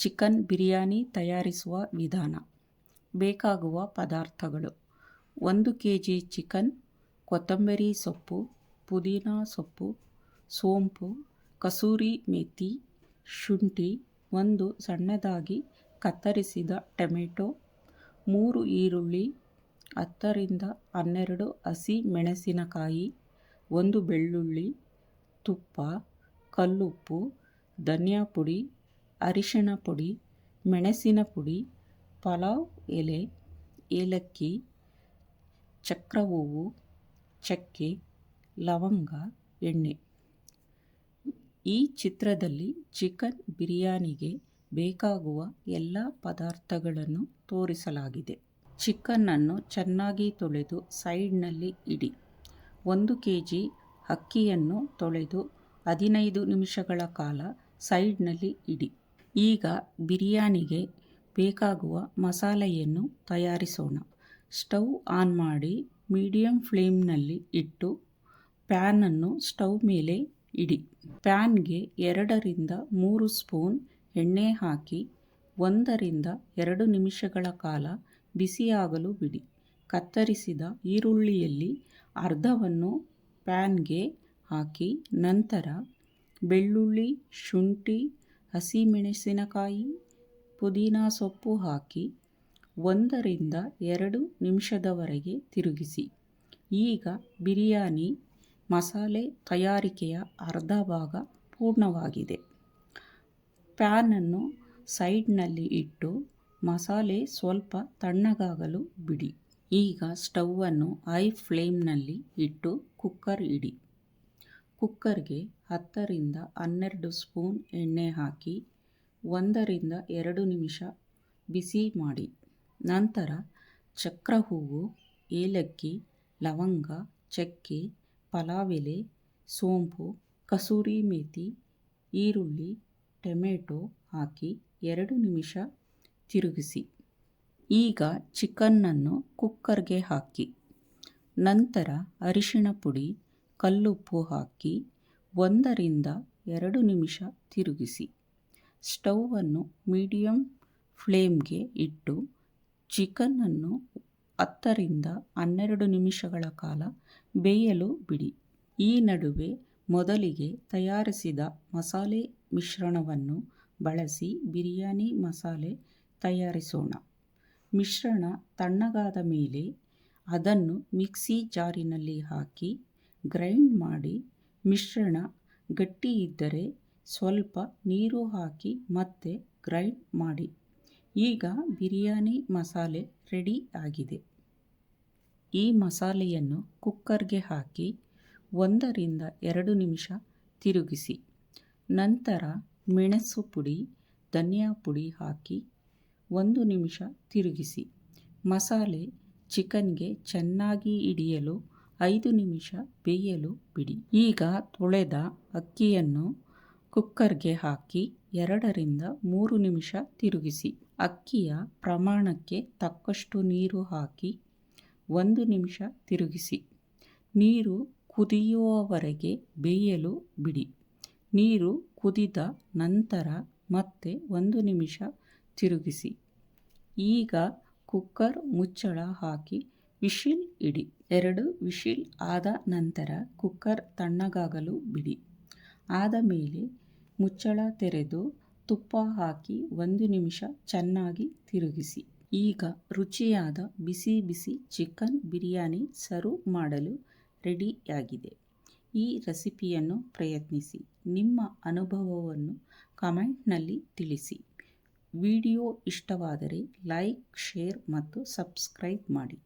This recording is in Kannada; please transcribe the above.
ಚಿಕನ್ ಬಿರಿಯಾನಿ ತಯಾರಿಸುವ ವಿಧಾನ. ಬೇಕಾಗುವ ಪದಾರ್ಥಗಳು: 1 kg ಚಿಕನ್, ಕೊತ್ತಂಬರಿ ಸೊಪ್ಪು, ಪುದೀನಾ ಸೊಪ್ಪು, ಸೋಂಪು, ಕಸೂರಿ ಮೇಥಿ, ಶುಂಠಿ, 1 ಸಣ್ಣದಾಗಿ ಕತ್ತರಿಸಿದ ಟೊಮೆಟೊ, 3 ಈರುಳ್ಳಿ, 10 ರಿಂದ 12 ಹಸಿ ಮೆಣಸಿನಕಾಯಿ, 1 ಬೆಳ್ಳುಳ್ಳಿ, ತುಪ್ಪ, ಕಲ್ಲುಪ್ಪು, ಧನಿಯಾ ಪುಡಿ, ಅರಿಶಿಣ ಪುಡಿ, ಮೆಣಸಿನ ಪುಡಿ, ಪಲಾವ್ ಎಲೆ, ಏಲಕ್ಕಿ, ಚಕ್ರಹೂವು, ಚಕ್ಕೆ, ಲವಂಗ, ಎಣ್ಣೆ. ಈ ಚಿತ್ರದಲ್ಲಿ ಚಿಕನ್ ಬಿರಿಯಾನಿಗೆ ಬೇಕಾಗುವ ಎಲ್ಲ ಪದಾರ್ಥಗಳನ್ನು ತೋರಿಸಲಾಗಿದೆ. ಚಿಕನ್ನನ್ನು ಚೆನ್ನಾಗಿ ತೊಳೆದು ಸೈಡ್ನಲ್ಲಿ ಇಡಿ. 1 kg ಅಕ್ಕಿಯನ್ನು ತೊಳೆದು 15 ನಿಮಿಷಗಳ ಕಾಲ ಸೈಡ್ನಲ್ಲಿ ಇಡಿ. ಈಗ ಬಿರಿಯಾನಿಗೆ ಬೇಕಾಗುವ ಮಸಾಲೆಯನ್ನು ತಯಾರಿಸೋಣ. ಸ್ಟವ್ ಆನ್ ಮಾಡಿ ಮೀಡಿಯಂ ಫ್ಲೇಮ್ನಲ್ಲಿ ಇಟ್ಟು ಪ್ಯಾನನ್ನು ಸ್ಟವ್ ಮೇಲೆ ಇಡಿ. ಪ್ಯಾನ್ಗೆ 2 ರಿಂದ 3 ಸ್ಪೂನ್ ಎಣ್ಣೆ ಹಾಕಿ 1 ರಿಂದ 2 ನಿಮಿಷಗಳ ಕಾಲ ಬಿಸಿಯಾಗಲು ಬಿಡಿ. ಕತ್ತರಿಸಿದ ಈರುಳ್ಳಿಯಲ್ಲಿ ಅರ್ಧವನ್ನು ಪ್ಯಾನ್ಗೆ ಹಾಕಿ ನಂತರ ಬೆಳ್ಳುಳ್ಳಿ, ಶುಂಠಿ, ಹಸಿಮೆಣಸಿನಕಾಯಿ, ಪುದೀನಾ ಸೊಪ್ಪು ಹಾಕಿ 1 ರಿಂದ 2 ನಿಮಿಷದವರೆಗೆ ತಿರುಗಿಸಿ. ಈಗ ಬಿರಿಯಾನಿ ಮಸಾಲೆ ತಯಾರಿಕೆಯ ಅರ್ಧ ಭಾಗ ಪೂರ್ಣವಾಗಿದೆ. ಪ್ಯಾನನ್ನು ಸೈಡ್ನಲ್ಲಿ ಇಟ್ಟು ಮಸಾಲೆ ಸ್ವಲ್ಪ ತಣ್ಣಗಾಗಲು ಬಿಡಿ. ಈಗ ಸ್ಟವನ್ನು ಹೈ ಫ್ಲೇಮ್ನಲ್ಲಿ ಇಟ್ಟು ಕುಕ್ಕರ್ ಇಡಿ. ಕುಕ್ಕರ್ಗೆ 10 ರಿಂದ 12 ಸ್ಪೂನ್ ಎಣ್ಣೆ ಹಾಕಿ 1 ರಿಂದ 2 ನಿಮಿಷ ಬಿಸಿ ಮಾಡಿ. ನಂತರ ಚಕ್ರಹೂವು, ಏಲಕ್ಕಿ, ಲವಂಗ, ಚಕ್ಕೆ, ಪಲಾವ್ ಎಲೆ, ಸೋಂಪು, ಕಸೂರಿ ಮೇಥಿ, ಈರುಳ್ಳಿ, ಟೊಮೆಟೊ ಹಾಕಿ 2 ನಿಮಿಷ ತಿರುಗಿಸಿ. ಈಗ ಚಿಕನ್ನನ್ನು ಕುಕ್ಕರ್ಗೆ ಹಾಕಿ. ನಂತರ ಅರಿಶಿಣ ಪುಡಿ, ಕಲ್ಲುಪ್ಪು ಹಾಕಿ 1 ರಿಂದ 2 ನಿಮಿಷ ತಿರುಗಿಸಿ. ಸ್ಟವನ್ನು ಮೀಡಿಯಂ ಫ್ಲೇಮ್ಗೆ ಇಟ್ಟು ಚಿಕನ್ನನ್ನು 10 ರಿಂದ 12 ನಿಮಿಷಗಳ ಕಾಲ ಬೇಯಲು ಬಿಡಿ. ಈ ನಡುವೆ ಮೊದಲಿಗೆ ತಯಾರಿಸಿದ ಮಸಾಲೆ ಮಿಶ್ರಣವನ್ನು ಬಳಸಿ ಬಿರಿಯಾನಿ ಮಸಾಲೆ ತಯಾರಿಸೋಣ. ಮಿಶ್ರಣ ತಣ್ಣಗಾದ ಮೇಲೆ ಅದನ್ನು ಮಿಕ್ಸಿ ಜಾರಿನಲ್ಲಿ ಹಾಕಿ ಗ್ರೈಂಡ್ ಮಾಡಿ. ಮಿಶ್ರಣ ಗಟ್ಟಿ ಇದ್ದರೆ ಸ್ವಲ್ಪ ನೀರು ಹಾಕಿ ಮತ್ತೆ ಗ್ರೈಂಡ್ ಮಾಡಿ. ಈಗ ಬಿರಿಯಾನಿ ಮಸಾಲೆ ರೆಡಿ ಆಗಿದೆ. ಈ ಮಸಾಲೆಯನ್ನು ಕುಕ್ಕರ್ಗೆ ಹಾಕಿ 1 ರಿಂದ 2 ನಿಮಿಷ ತಿರುಗಿಸಿ. ನಂತರ ಮೆಣಸು ಪುಡಿ, ಧನಿಯಾ ಪುಡಿ ಹಾಕಿ 1 ನಿಮಿಷ ತಿರುಗಿಸಿ. ಮಸಾಲೆ ಚಿಕನ್ಗೆ ಚೆನ್ನಾಗಿ ಹಿಡಿಯಲು 5 ನಿಮಿಷ ಬೇಯಲು ಬಿಡಿ. ಈಗ ತೊಳೆದ ಅಕ್ಕಿಯನ್ನು ಕುಕ್ಕರ್ಗೆ ಹಾಕಿ 2 ರಿಂದ 3 ನಿಮಿಷ ತಿರುಗಿಸಿ. ಅಕ್ಕಿಯ ಪ್ರಮಾಣಕ್ಕೆ ತಕ್ಕಷ್ಟು ನೀರು ಹಾಕಿ 1 ನಿಮಿಷ ತಿರುಗಿಸಿ. ನೀರು ಕುದಿಯುವವರೆಗೆ ಬೇಯಲು ಬಿಡಿ. ನೀರು ಕುದಿದ ನಂತರ ಮತ್ತೆ 1 ನಿಮಿಷ ತಿರುಗಿಸಿ. ಈಗ ಕುಕ್ಕರ್ ಮುಚ್ಚಳ ಹಾಕಿ ವಿಶಿಲ್ ಇಡಿ. 2 ವಿಶಿಲ್ ಆದ ನಂತರ ಕುಕ್ಕರ್ ತಣ್ಣಗಾಗಲು ಬಿಡಿ. ಆದ ಮೇಲೆ ಮುಚ್ಚಳ ತೆರೆದು ತುಪ್ಪ ಹಾಕಿ 1 ನಿಮಿಷ ಚೆನ್ನಾಗಿ ತಿರುಗಿಸಿ. ಈಗ ರುಚಿಯಾದ ಬಿಸಿ ಬಿಸಿ ಚಿಕನ್ ಬಿರಿಯಾನಿ ಸರ್ವ್ ಮಾಡಲು ರೆಡಿಯಾಗಿದೆ. ಈ ರೆಸಿಪಿಯನ್ನು ಪ್ರಯತ್ನಿಸಿ. ನಿಮ್ಮ ಅನುಭವವನ್ನು ಕಮೆಂಟ್ನಲ್ಲಿ ತಿಳಿಸಿ. ವಿಡಿಯೋ ಇಷ್ಟವಾದರೆ ಲೈಕ್, ಶೇರ್ ಮತ್ತು ಸಬ್ಸ್ಕ್ರೈಬ್ ಮಾಡಿ.